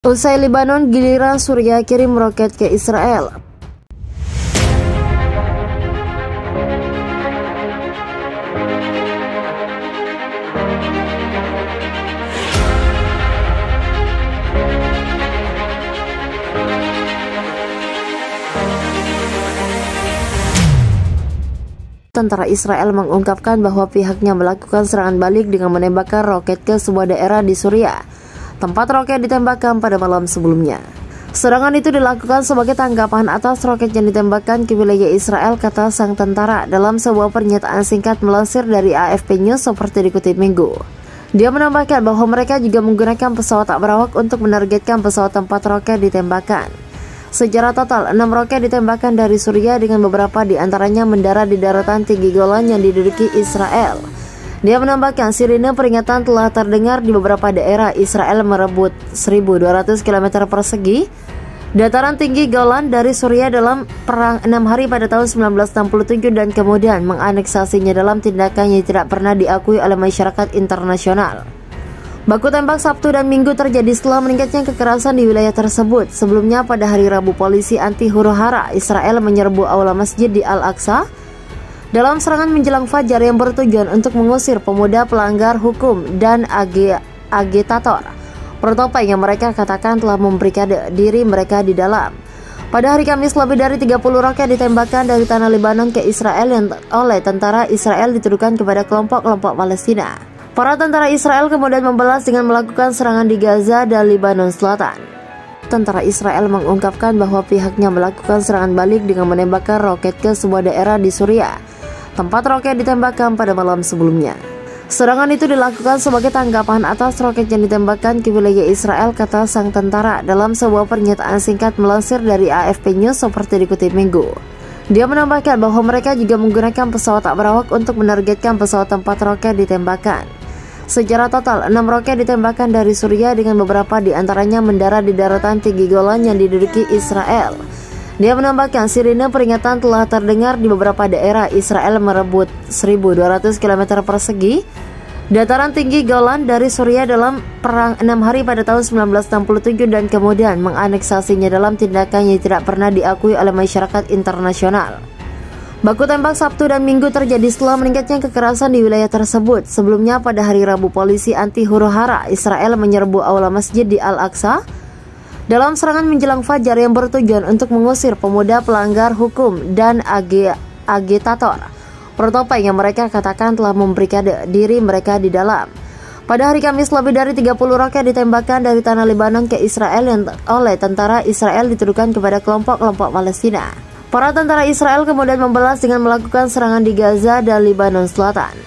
Usai Lebanon, giliran Suriah kirim roket ke Israel. Tentara Israel mengungkapkan bahwa pihaknya melakukan serangan balik dengan menembakkan roket ke sebuah daerah di Suriah, tempat roket ditembakkan pada malam sebelumnya. Serangan itu dilakukan sebagai tanggapan atas roket yang ditembakkan ke wilayah Israel, kata sang tentara dalam sebuah pernyataan singkat melansir dari AFP News seperti dikutip Minggu. Dia menambahkan bahwa mereka juga menggunakan pesawat tak berawak untuk menargetkan pesawat tempat roket ditembakkan. Secara total, 6 roket ditembakkan dari Suriah dengan beberapa di antaranya mendarat di daratan tinggi Golan yang diduduki Israel. Dia menambahkan sirine peringatan telah terdengar di beberapa daerah. Israel merebut 1.200 km persegi dataran tinggi Golan dari Suriah dalam perang 6 hari pada tahun 1967 dan kemudian menganeksasinya dalam tindakan yang tidak pernah diakui oleh masyarakat internasional. Baku tembak Sabtu dan Minggu terjadi setelah meningkatnya kekerasan di wilayah tersebut. Sebelumnya pada hari Rabu, polisi anti huru-hara Israel menyerbu aula masjid di Al-Aqsa dalam serangan menjelang fajar yang bertujuan untuk mengusir pemuda pelanggar hukum dan agitator pro-topeng yang mereka katakan telah membarikade diri mereka di dalam. Pada hari Kamis, lebih dari 30 roket ditembakkan dari tanah Lebanon ke Israel yang oleh tentara Israel dituduhkan kepada kelompok-kelompok Palestina. Para tentara Israel kemudian membalas dengan melakukan serangan di Gaza dan Lebanon Selatan. Tentara Israel mengungkapkan bahwa pihaknya melakukan serangan balik dengan menembakkan roket ke sebuah daerah di Suriah, tempat roket ditembakkan pada malam sebelumnya. Serangan itu dilakukan sebagai tanggapan atas roket yang ditembakkan ke wilayah Israel, kata sang tentara dalam sebuah pernyataan singkat melansir dari AFP News seperti dikutip Minggu. Dia menambahkan bahwa mereka juga menggunakan pesawat tak berawak untuk menargetkan pesawat tempat roket ditembakkan. Secara total, 6 roket ditembakkan dari Suriah dengan beberapa di antaranya mendarat di daratan tinggi Golan yang diduduki Israel. Dia menambahkan sirine peringatan telah terdengar di beberapa daerah. Israel merebut 1.200 km persegi dataran tinggi Golan dari Suriah dalam perang 6 hari pada tahun 1967 dan kemudian menganeksasinya dalam tindakan yang tidak pernah diakui oleh masyarakat internasional. Baku tembak Sabtu dan Minggu terjadi setelah meningkatnya kekerasan di wilayah tersebut. Sebelumnya pada hari Rabu, polisi anti huru-hara Israel menyerbu aula masjid di Al-Aqsa dalam serangan menjelang fajar yang bertujuan untuk mengusir pemuda pelanggar hukum dan agitator pro-topeng yang mereka katakan telah membarikade diri mereka di dalam. Pada hari Kamis, lebih dari 30 roket ditembakkan dari tanah Lebanon ke Israel yang oleh tentara Israel dituduhkan kepada kelompok-kelompok Palestina. Para tentara Israel kemudian membalas dengan melakukan serangan di Gaza dan Lebanon Selatan.